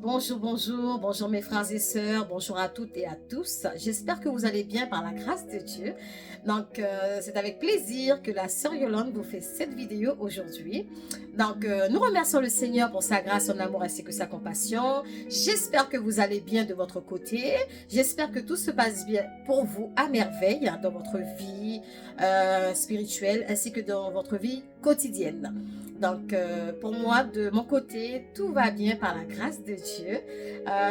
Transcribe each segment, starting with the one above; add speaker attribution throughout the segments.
Speaker 1: Bonjour, bonjour, bonjour mes frères et sœurs, bonjour à toutes et à tous. J'espère que vous allez bien par la grâce de Dieu. Donc, c'est avec plaisir que la sœur Yolande vous fait cette vidéo aujourd'hui. Donc, nous remercions le Seigneur pour sa grâce, son amour ainsi que sa compassion. J'espère que vous allez bien de votre côté. J'espère que tout se passe bien pour vous à merveille dans votre vie spirituelle ainsi que dans votre vie quotidienne. Donc, pour moi, de mon côté, tout va bien par la grâce de Dieu.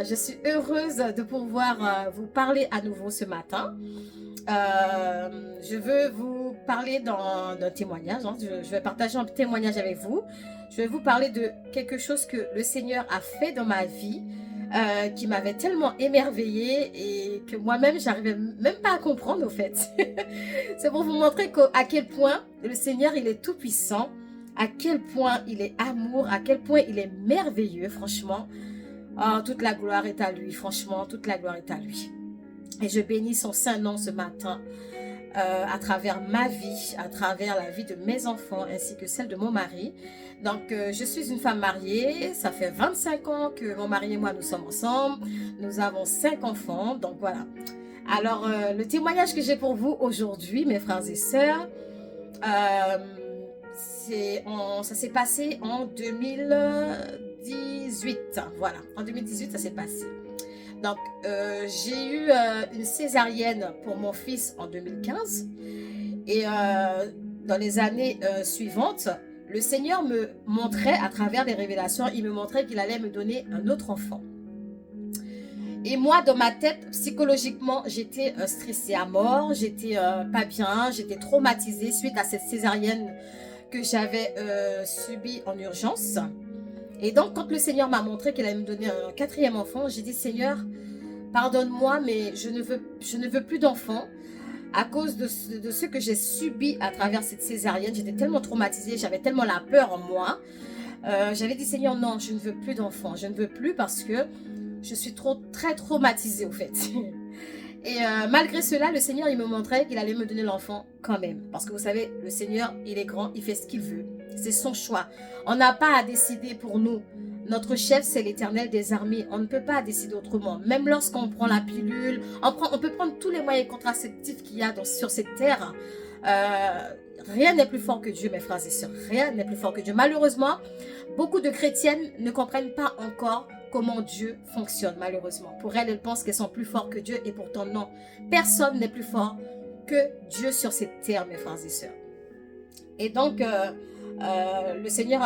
Speaker 1: Je suis heureuse de pouvoir vous parler à nouveau ce matin. Je veux vous parler d'un témoignage. Hein. Je vais partager un témoignage avec vous. Je vais vous parler de quelque chose que le Seigneur a fait dans ma vie, qui m'avait tellement émerveillée et que moi-même, j'arrivais même pas à comprendre, au fait. C'est pour vous montrer à quel point le Seigneur, il est tout puissant, à quel point il est amour, à quel point il est merveilleux, franchement. Oh, toute la gloire est à lui, franchement, toute la gloire est à lui. Et je bénis son saint nom ce matin à travers ma vie, à travers la vie de mes enfants ainsi que celle de mon mari. Donc, je suis une femme mariée, ça fait 25 ans que mon mari et moi nous sommes ensemble. Nous avons 5 enfants, donc voilà. Alors, le témoignage que j'ai pour vous aujourd'hui, mes frères et sœurs, ça s'est passé en 2018. Voilà, en 2018, ça s'est passé. Donc, j'ai eu une césarienne pour mon fils en 2015. Et dans les années suivantes, le Seigneur me montrait, à travers des révélations, il me montrait qu'il allait me donner un autre enfant. Et moi, dans ma tête, psychologiquement, j'étais stressée à mort, j'étais pas bien, j'étais traumatisée suite à cette césarienne que j'avais subie en urgence. Et donc, quand le Seigneur m'a montré qu'il allait me donner un 4e enfant, j'ai dit, Seigneur, pardonne-moi, mais je ne veux plus d'enfants. À cause de ce que j'ai subi à travers cette césarienne, j'étais tellement traumatisée, j'avais tellement la peur en moi. J'avais dit, Seigneur, non, je ne veux plus d'enfants. Je ne veux plus parce que je suis très traumatisée au fait. Et malgré cela, le Seigneur, il me montrait qu'il allait me donner l'enfant quand même. Parce que vous savez, le Seigneur, il est grand, il fait ce qu'il veut. C'est son choix. On n'a pas à décider pour nous. Notre chef, c'est l'Éternel des armées. On ne peut pas décider autrement. Même lorsqu'on prend la pilule, on peut prendre tous les moyens contraceptifs qu'il y a sur cette terre. Rien n'est plus fort que Dieu, mes frères et sœurs. Rien n'est plus fort que Dieu. Malheureusement, beaucoup de chrétiennes ne comprennent pas encore comment Dieu fonctionne, malheureusement. Pour elles, elles pensent qu'elles sont plus fortes que Dieu et pourtant non. Personne n'est plus fort que Dieu sur cette terre, mes frères et sœurs. Et donc, le Seigneur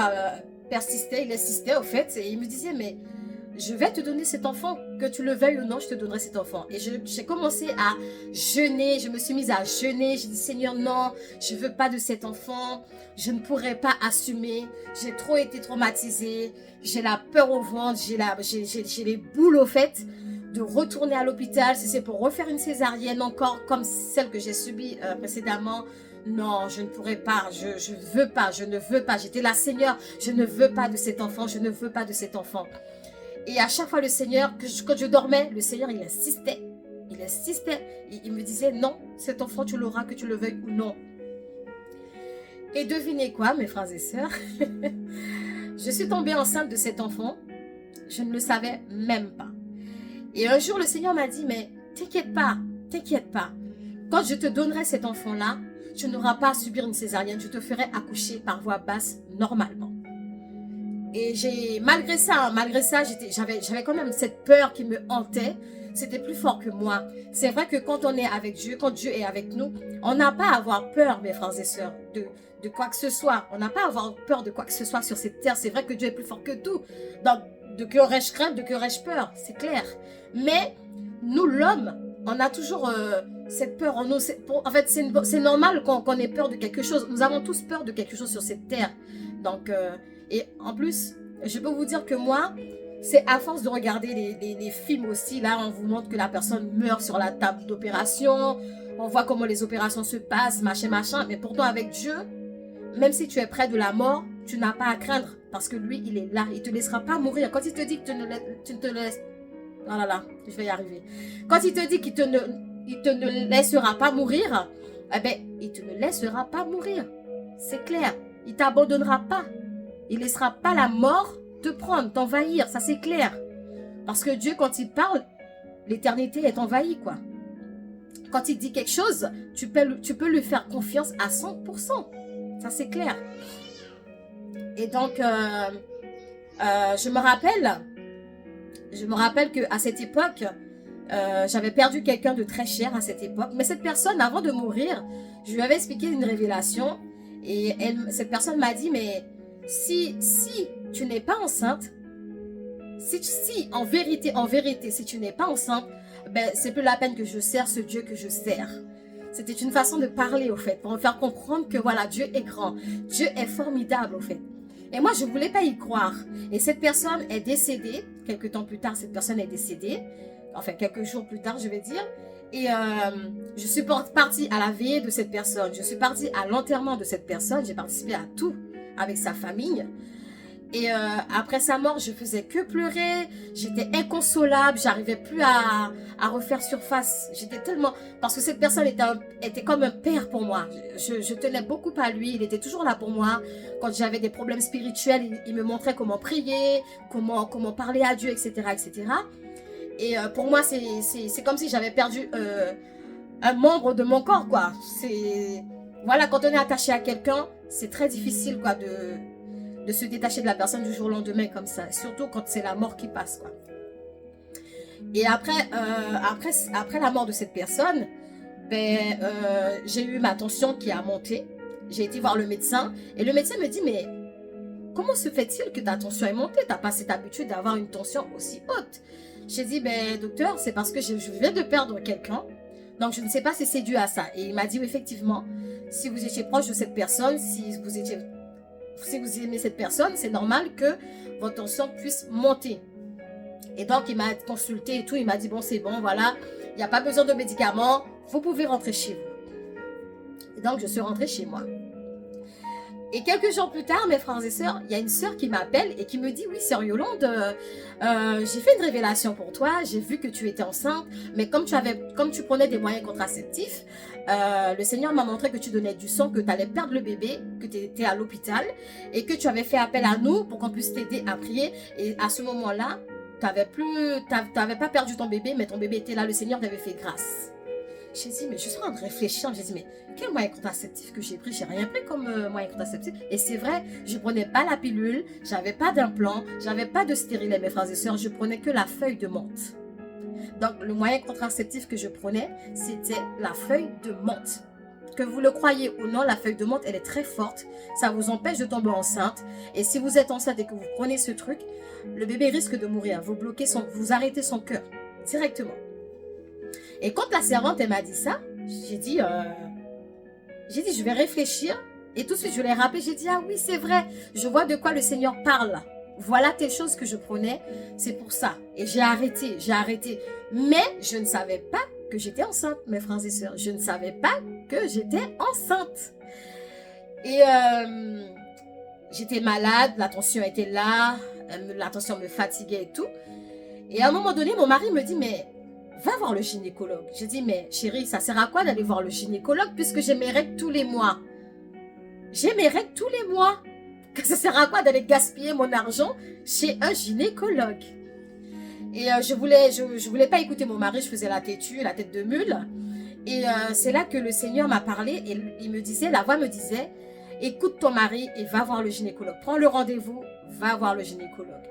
Speaker 1: persistait, il insistait au fait, et il me disait, mais je vais te donner cet enfant, que tu le veuilles ou non, je te donnerai cet enfant. Et j'ai commencé à jeûner, je me suis mise à jeûner, j'ai dit, Seigneur, non, je ne veux pas de cet enfant, je ne pourrai pas assumer, j'ai trop été traumatisée, j'ai la peur au ventre, j'ai les boules au fait, de retourner à l'hôpital, si c'est pour refaire une césarienne encore, comme celle que j'ai subie précédemment. Non, je ne pourrais pas, je ne veux pas. J'étais là, Seigneur, je ne veux pas de cet enfant, je ne veux pas de cet enfant. Et à chaque fois, le Seigneur, quand je dormais, le Seigneur, il insistait. Il me disait, non, cet enfant, tu l'auras, que tu le veuilles ou non. Et devinez quoi, mes frères et sœurs, je suis tombée enceinte de cet enfant, je ne le savais même pas. Et un jour, le Seigneur m'a dit, mais t'inquiète pas. Quand je te donnerai cet enfant-là, tu n'auras pas à subir une césarienne, je te ferai accoucher par voie basse normalement. Et malgré ça, j'avais quand même cette peur qui me hantait. C'était plus fort que moi. C'est vrai que quand on est avec Dieu, quand Dieu est avec nous, on n'a pas à avoir peur, mes frères et sœurs, de quoi que ce soit. On n'a pas à avoir peur de quoi que ce soit sur cette terre. C'est vrai que Dieu est plus fort que tout. Donc, de que aurais-je crainte, de que aurais-je peur, c'est clair. Mais nous, l'homme, on a toujours cette peur en nous. En fait, c'est normal qu'on ait peur de quelque chose. Nous avons tous peur de quelque chose sur cette terre. Donc, et en plus, je peux vous dire que moi, c'est à force de regarder les films aussi. Là, on vous montre que la personne meurt sur la table d'opération. On voit comment les opérations se passent, machin. Mais pourtant, avec Dieu, même si tu es près de la mort, tu n'as pas à craindre. Parce que lui, il est là. Il ne te laissera pas mourir. Quand il te dit que tu ne te laisses... Oh là là, je vais y arriver. Quand il te dit qu'il te ne laissera pas mourir, eh bien, il te ne laissera pas mourir. C'est clair. Il ne t'abandonnera pas. Il ne laissera pas la mort te prendre, t'envahir, ça c'est clair. Parce que Dieu, quand il parle, l'éternité est envahie, quoi. Quand il dit quelque chose, tu peux lui faire confiance à 100%. Ça c'est clair. Et donc, je me rappelle qu'à cette époque, j'avais perdu quelqu'un de très cher à cette époque. Mais cette personne, avant de mourir, je lui avais expliqué une révélation. Et cette personne m'a dit, mais si tu n'es pas enceinte, si en vérité, si tu n'es pas enceinte, ben, c'est plus la peine que je sers ce Dieu que je sers. C'était une façon de parler, au fait, pour me faire comprendre que voilà, Dieu est grand. Dieu est formidable, au fait. Et moi, je ne voulais pas y croire. Et cette personne est décédée. Quelques temps plus tard, cette personne est décédée. Enfin, quelques jours plus tard, je vais dire. Et je suis partie à la veillée de cette personne. Je suis partie à l'enterrement de cette personne. J'ai participé à tout avec sa famille. Et après sa mort, je faisais que pleurer. J'étais inconsolable. J'arrivais plus à refaire surface. J'étais tellement... Parce que cette personne était comme un père pour moi. Je tenais beaucoup à lui. Il était toujours là pour moi. Quand j'avais des problèmes spirituels, il me montrait comment prier, comment parler à Dieu, etc., etc. Et pour moi, c'est comme si j'avais perdu un membre de mon corps, quoi. Voilà, quand on est attaché à quelqu'un, c'est très difficile, quoi, de se détacher de la personne du jour au lendemain comme ça. Surtout quand c'est la mort qui passe, quoi. Et après la mort de cette personne, ben, j'ai eu ma tension qui a monté. J'ai été voir le médecin. Et le médecin me dit, mais comment se fait-il que ta tension est montée? Tu n'as pas cette habitude d'avoir une tension aussi haute. J'ai dit, ben, docteur, c'est parce que je viens de perdre quelqu'un. Donc, je ne sais pas si c'est dû à ça. Et il m'a dit, oui, effectivement, si vous étiez proche de cette personne, si vous aimez cette personne, c'est normal que votre tension puisse monter. Et donc, il m'a consulté et tout. Il m'a dit, bon, c'est bon, voilà. Il n'y a pas besoin de médicaments. Vous pouvez rentrer chez vous. Et donc, je suis rentrée chez moi. Et quelques jours plus tard, mes frères et sœurs, il y a une sœur qui m'appelle et qui me dit, oui, sœur Yolande, j'ai fait une révélation pour toi, j'ai vu que tu étais enceinte, mais comme tu prenais des moyens contraceptifs, le Seigneur m'a montré que tu donnais du sang, que tu allais perdre le bébé, que tu étais à l'hôpital et que tu avais fait appel à nous pour qu'on puisse t'aider à prier. Et à ce moment-là, tu n'avais pas perdu ton bébé, mais ton bébé était là, le Seigneur t'avait fait grâce. J'ai dit, mais je suis en train de réfléchir. J'ai dit, mais quel moyen contraceptif que j'ai pris? J'ai rien pris comme moyen contraceptif. Et c'est vrai, je prenais pas la pilule, j'avais pas d'implant, j'avais pas de stérilet, mes frères et sœurs. Je prenais que la feuille de menthe. Donc, le moyen contraceptif que je prenais, c'était la feuille de menthe. Que vous le croyez ou non, la feuille de menthe, elle est très forte. Ça vous empêche de tomber enceinte. Et si vous êtes enceinte et que vous prenez ce truc, le bébé risque de mourir. Vous arrêtez son cœur directement. Et quand la servante, elle m'a dit ça, j'ai dit, je vais réfléchir. Et tout de suite, je l'ai rappelé. J'ai dit, ah oui, c'est vrai. Je vois de quoi le Seigneur parle. Voilà telle chose que je prenais. C'est pour ça. Et j'ai arrêté. Mais je ne savais pas que j'étais enceinte, mes frères et sœurs. Je ne savais pas que j'étais enceinte. Et j'étais malade. La tension était là. La tension me fatiguait et tout. Et à un moment donné, mon mari me dit, mais... va voir le gynécologue. J'ai dit, mais chérie, ça sert à quoi d'aller voir le gynécologue puisque j'ai mes règles tous les mois? J'ai mes règles tous les mois. Ça sert à quoi d'aller gaspiller mon argent chez un gynécologue? Et je voulais pas écouter mon mari, je faisais la têtue, la tête de mule. Et c'est là que le Seigneur m'a parlé et la voix me disait, écoute ton mari et va voir le gynécologue. Prends le rendez-vous, va voir le gynécologue.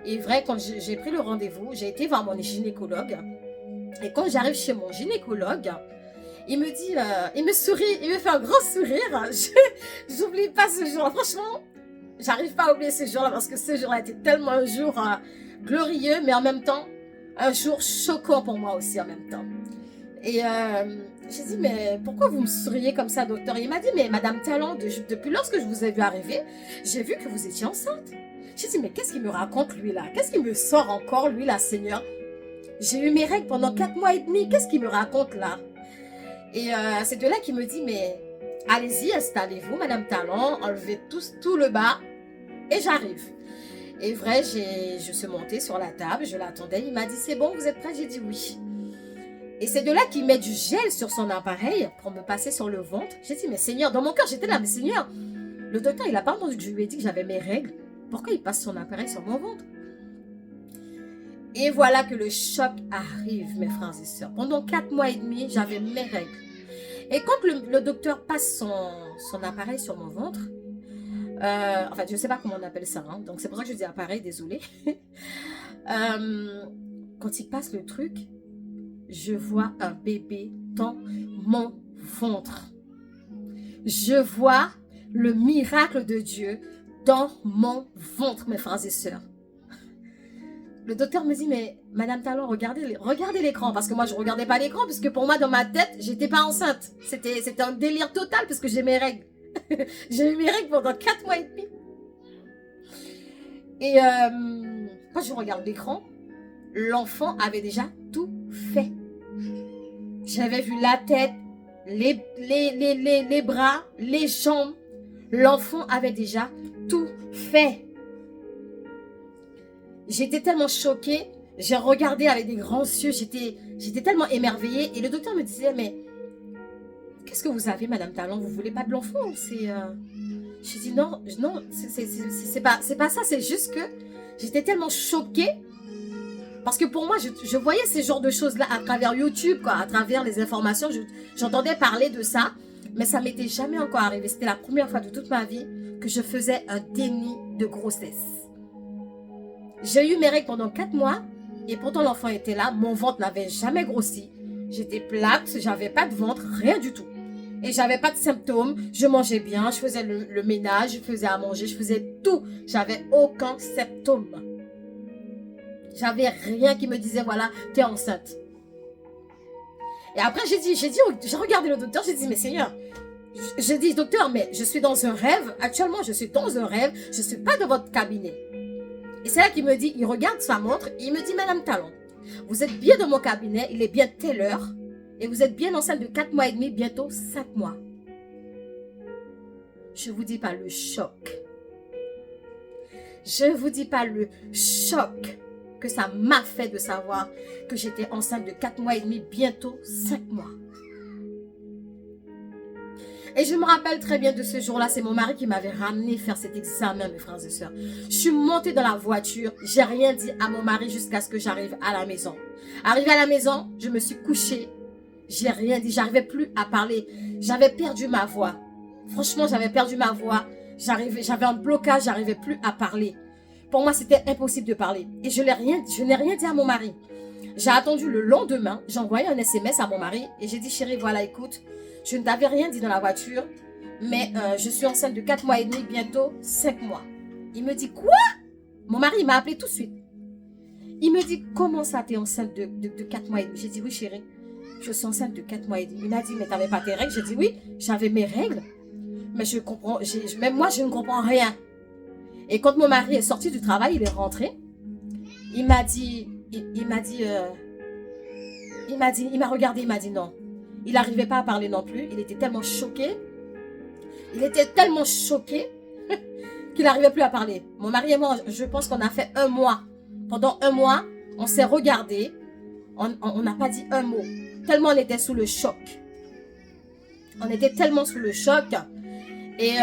Speaker 1: Et vrai, quand j'ai pris le rendez-vous, j'ai été voir mon gynécologue. Et quand j'arrive chez mon gynécologue, il me dit, il me sourit, il me fait un grand sourire. J'oublie pas ce jour. Franchement, j'arrive pas à oublier ce jour-là parce que ce jour-là était tellement un jour glorieux, mais en même temps, un jour choquant pour moi aussi en même temps. Et j'ai dit, mais pourquoi vous me souriez comme ça, docteur? Il m'a dit, mais Madame Talon, depuis lorsque je vous ai vu arriver, j'ai vu que vous étiez enceinte. J'ai dit, mais qu'est-ce qu'il me raconte lui là? Qu'est-ce qu'il me sort encore lui là, Seigneur? J'ai eu mes règles pendant 4 mois et demi. Qu'est-ce qu'il me raconte là? Et c'est de là qu'il me dit, mais allez-y, installez-vous, Madame Talon, enlevez tout le bas et j'arrive. Et vrai, je suis montée sur la table, je l'attendais. Il m'a dit, c'est bon, vous êtes prêts? J'ai dit oui. Et c'est de là qu'il met du gel sur son appareil pour me passer sur le ventre. J'ai dit, mais Seigneur, dans mon cœur, j'étais là, mais Seigneur, le docteur, il n'a pas entendu que je lui ai dit que j'avais mes règles. pourquoi il passe son appareil sur mon ventre? Et voilà que le choc arrive, mes frères et sœurs. Pendant 4 mois et demi, j'avais mes règles. Et quand le docteur passe son appareil sur mon ventre, en fait, je ne sais pas comment on appelle ça, hein, donc c'est pour ça que je dis appareil, désolé. Quand il passe le truc, je vois un bébé dans mon ventre. Je vois le miracle de Dieu dans mon ventre, mes frères et sœurs. Le docteur me dit, mais Madame Talon, regardez l'écran. Parce que moi, je ne regardais pas l'écran, parce que pour moi, dans ma tête, j'étais pas enceinte. C'était un délire total, parce que j'ai mes règles. J'ai eu mes règles pendant 4 mois et demi. Et quand je regarde l'écran, l'enfant avait déjà tout fait. J'avais vu la tête, les bras, les jambes. L'enfant avait déjà tout fait. J'étais tellement choquée. J'ai regardé avec des grands yeux. J'étais tellement émerveillée. Et le docteur me disait, mais qu'est-ce que vous avez, Madame Talon? Vous voulez pas de l'enfant? J'ai dit non, c'est pas ça. C'est juste que j'étais tellement choquée. Parce que pour moi, je voyais ces genres de choses-là à travers YouTube, quoi, à travers les informations. J'entendais parler de ça, mais ça m'était jamais encore arrivé. C'était la première fois de toute ma vie que je faisais un déni de grossesse. J'ai eu mes règles pendant 4 mois et pourtant l'enfant était là. Mon ventre n'avait jamais grossi. J'étais plate, j'avais pas de ventre, rien du tout. Et j'avais pas de symptômes. Je mangeais bien, je faisais le ménage, je faisais à manger, je faisais tout. J'avais aucun symptôme. J'avais rien qui me disait, voilà, tu es enceinte. Et après, j'ai regardé le docteur, j'ai dit, mais Seigneur, j'ai dit, docteur, mais je suis dans un rêve. Actuellement, je suis dans un rêve. Je ne suis pas dans votre cabinet. Et c'est là qu'il me dit, il regarde sa montre, et il me dit, Madame Talon, vous êtes bien dans mon cabinet, il est bien telle heure, et vous êtes bien enceinte de 4 mois et demi, bientôt 5 mois. Je ne vous dis pas le choc. Je ne vous dis pas le choc que ça m'a fait de savoir que j'étais enceinte de 4 mois et demi, bientôt 5 mois. Et je me rappelle très bien de ce jour-là, c'est mon mari qui m'avait ramené faire cet examen, mes frères et sœurs. Je suis montée dans la voiture, j'ai rien dit à mon mari jusqu'à ce que j'arrive à la maison. Arrivée à la maison, je me suis couchée, j'ai rien dit, j'arrivais plus à parler, j'avais perdu ma voix. Franchement, j'avais perdu ma voix, j'avais un blocage, j'arrivais plus à parler. Pour moi, c'était impossible de parler. Et je n'ai rien dit à mon mari. J'ai attendu le lendemain, j'ai envoyé un SMS à mon mari et j'ai dit, chérie, voilà, écoute, je ne t'avais rien dit dans la voiture, mais je suis enceinte de 4 mois et demi, bientôt 5 mois. Il me dit, quoi? Mon mari, il m'a appelé tout de suite. Il me dit, comment ça, t'es enceinte de 4 mois et demi? J'ai dit, oui, chérie, je suis enceinte de 4 mois et demi. Il m'a dit, mais t'avais pas tes règles? J'ai dit, oui, j'avais mes règles, mais même moi, je ne comprends rien. Et quand mon mari est sorti du travail, il est rentré, il m'a regardé, il m'a dit non. Il n'arrivait pas à parler non plus. Il était tellement choqué. Qu'il n'arrivait plus à parler. Mon mari et moi, je pense qu'on a fait 1 mois. Pendant 1 mois, on s'est regardé. On n'a pas dit un mot. Tellement on était sous le choc. On était tellement sous le choc. Et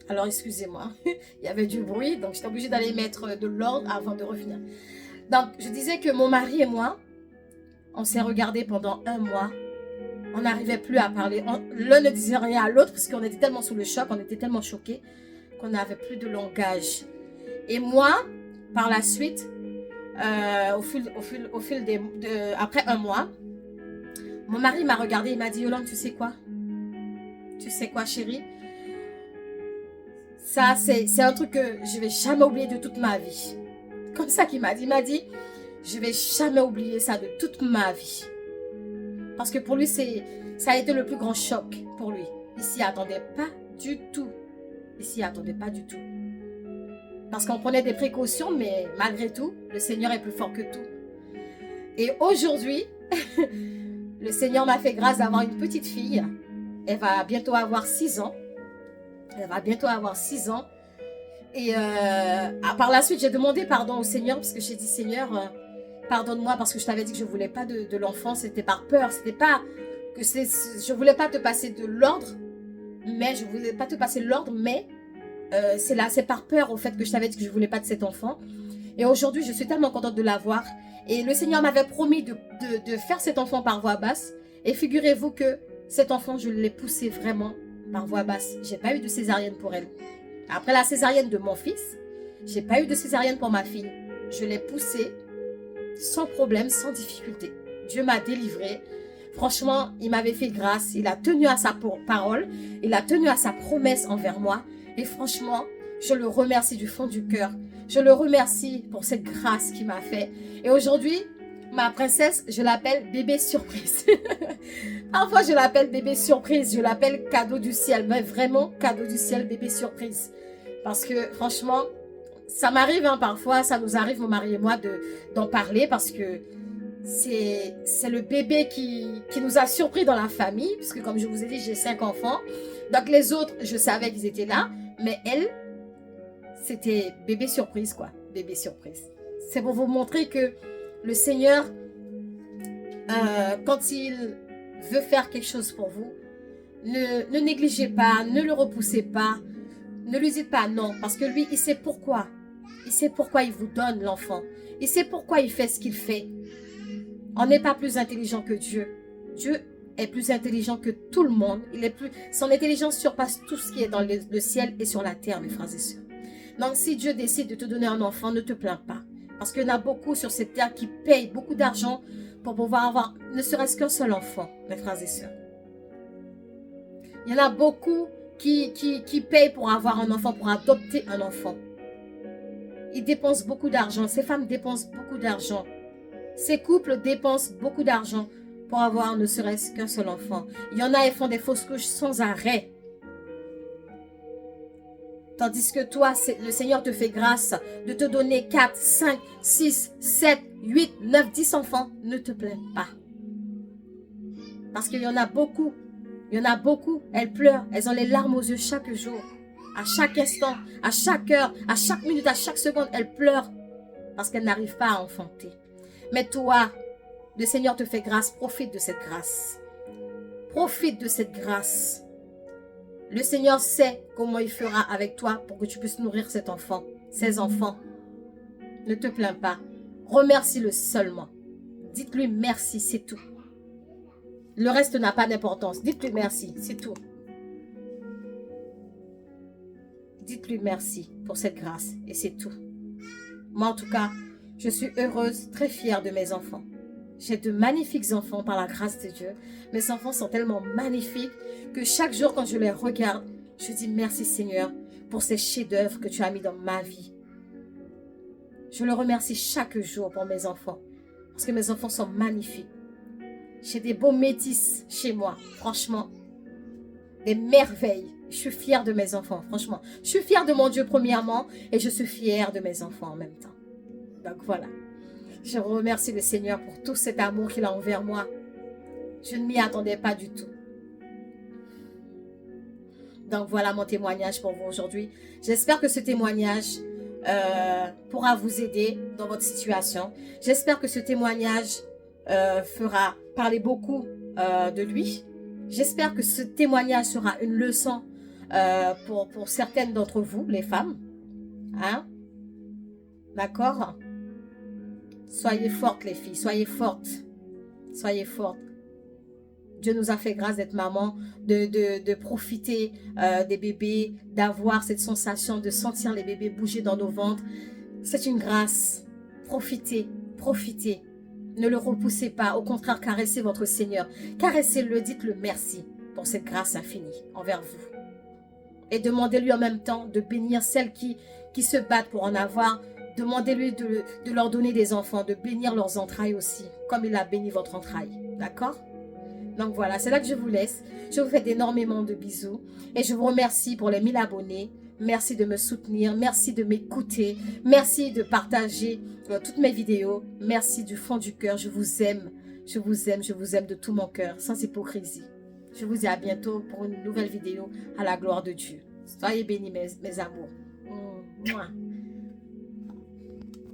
Speaker 1: alors, excusez-moi. Il y avait du bruit. Donc, j'étais obligée d'aller mettre de l'ordre avant de revenir. Donc, je disais que mon mari et moi, on s'est regardés pendant 1 mois. On n'arrivait plus à parler. L'un ne disait rien à l'autre parce qu'on était tellement sous le choc, on était tellement choqués qu'on n'avait plus de langage. Et moi, par la suite, après 1 mois, mon mari m'a regardé, il m'a dit, Yolande, tu sais quoi? Tu sais quoi, chérie? Ça, c'est un truc que je ne vais jamais oublier de toute ma vie. Comme ça qu'il m'a dit. Il m'a dit, je ne vais jamais oublier ça de toute ma vie. Parce que pour lui, ça a été le plus grand choc pour lui. Il s'y attendait pas du tout. Il s'y attendait pas du tout. Parce qu'on prenait des précautions, mais malgré tout, le Seigneur est plus fort que tout. Et aujourd'hui, le Seigneur m'a fait grâce d'avoir une petite fille. Elle va bientôt avoir 6 ans. Elle va bientôt avoir 6 ans. Et par la suite, j'ai demandé pardon au Seigneur parce que j'ai dit, Seigneur, pardonne-moi parce que je t'avais dit que je ne voulais pas de l'enfant. C'était par peur. C'était pas que je ne voulais pas te passer de l'ordre. Mais je ne voulais pas te passer l'ordre, mais c'est par peur au fait que je savais que je ne voulais pas de cet enfant. Et aujourd'hui, je suis tellement contente de l'avoir. Et le Seigneur m'avait promis de faire cet enfant par voie basse. Et figurez-vous que cet enfant, je l'ai poussé vraiment par voie basse. Je n'ai pas eu de césarienne pour elle. Après la césarienne de mon fils, je n'ai pas eu de césarienne pour ma fille. Je l'ai poussé sans problème, sans difficulté. Dieu m'a délivrée. Franchement, il m'avait fait grâce. Il a tenu à sa parole. Il a tenu à sa promesse envers moi. Et franchement, je le remercie du fond du cœur. Je le remercie pour cette grâce qu'il m'a fait. Et aujourd'hui, ma princesse, je l'appelle bébé surprise. Parfois, je l'appelle bébé surprise. Je l'appelle cadeau du ciel. Mais vraiment, cadeau du ciel, bébé surprise. Parce que franchement, ça m'arrive parfois, ça nous arrive, mon mari et moi, d'en parler. Parce que c'est le bébé qui nous a surpris dans la famille. Parce que comme je vous ai dit, j'ai 5 enfants. Donc les autres, je savais qu'ils étaient là. Mais elle, c'était bébé surprise, quoi. Bébé surprise. C'est pour vous montrer que le Seigneur, quand il veut faire quelque chose pour vous, ne négligez pas, ne le repoussez pas, ne lui dites pas non. Parce que lui, il sait pourquoi. Il sait pourquoi il vous donne l'enfant. Il sait pourquoi il fait ce qu'il fait. On n'est pas plus intelligent que Dieu. Dieu est plus intelligent que tout le monde. Son intelligence surpasse tout ce qui est dans le ciel et sur la terre, mes frères et sœurs. Donc, si Dieu décide de te donner un enfant, ne te plains pas. Parce qu'il y en a beaucoup sur cette terre qui payent beaucoup d'argent pour pouvoir avoir ne serait-ce qu'un seul enfant, mes frères et sœurs. Il y en a beaucoup qui payent pour avoir un enfant, pour adopter un enfant. Ils dépensent beaucoup d'argent. Ces femmes dépensent beaucoup d'argent. Ces couples dépensent beaucoup d'argent pour avoir ne serait-ce qu'un seul enfant. Il y en a, ils font des fausses couches sans arrêt. Tandis que toi, le Seigneur te fait grâce de te donner 4, 5, 6, 7, 8, 9, 10 enfants. Ne te plains pas. Parce qu'il y en a beaucoup. Il y en a beaucoup. Elles pleurent. Elles ont les larmes aux yeux chaque jour. À chaque instant, à chaque heure, à chaque minute, à chaque seconde, elles pleurent. Parce qu'elles n'arrivent pas à enfanter. Mais toi, le Seigneur te fait grâce. Profite de cette grâce. Profite de cette grâce. Le Seigneur sait comment il fera avec toi pour que tu puisses nourrir cet enfant, ces enfants. Ne te plains pas. Remercie-le seulement. Dites-lui merci, c'est tout. Le reste n'a pas d'importance. Dites-lui merci, c'est tout. Dites-lui merci pour cette grâce et c'est tout. Moi, en tout cas, je suis heureuse, très fière de mes enfants. J'ai de magnifiques enfants par la grâce de Dieu. Mes enfants sont tellement magnifiques que chaque jour quand je les regarde, je dis merci Seigneur pour ces chefs-d'œuvre que tu as mis dans ma vie. Je le remercie chaque jour pour mes enfants parce que mes enfants sont magnifiques. J'ai des beaux métis chez moi, franchement. Des merveilles. Je suis fière de mes enfants, franchement. Je suis fière de mon Dieu premièrement et je suis fière de mes enfants en même temps. Donc voilà. Je remercie le Seigneur pour tout cet amour qu'il a envers moi. Je ne m'y attendais pas du tout. Donc voilà mon témoignage pour vous aujourd'hui. J'espère que ce témoignage pourra vous aider dans votre situation. J'espère que ce témoignage fera parler beaucoup de lui. J'espère que ce témoignage sera une leçon pour certaines d'entre vous, les femmes. Hein? D'accord? Soyez fortes les filles, soyez fortes. Soyez fortes. Dieu nous a fait grâce d'être maman, de profiter des bébés, d'avoir cette sensation de sentir les bébés bouger dans nos ventres. C'est une grâce. Profitez, profitez. Ne le repoussez pas, au contraire, caressez votre Seigneur. Caressez-le, dites-le merci pour cette grâce infinie envers vous. Et demandez-lui en même temps de bénir celles qui se battent pour en avoir. Demandez-lui de leur donner des enfants, de bénir leurs entrailles aussi, comme il a béni votre entraille. D'accord? Donc voilà, c'est là que je vous laisse. Je vous fais énormément de bisous. Et je vous remercie pour les 1000 abonnés. Merci de me soutenir. Merci de m'écouter. Merci de partager toutes mes vidéos. Merci du fond du cœur. Je vous aime. Je vous aime. Je vous aime de tout mon cœur, sans hypocrisie. Je vous dis à bientôt pour une nouvelle vidéo à la gloire de Dieu. Soyez bénis mes amours. Mouah.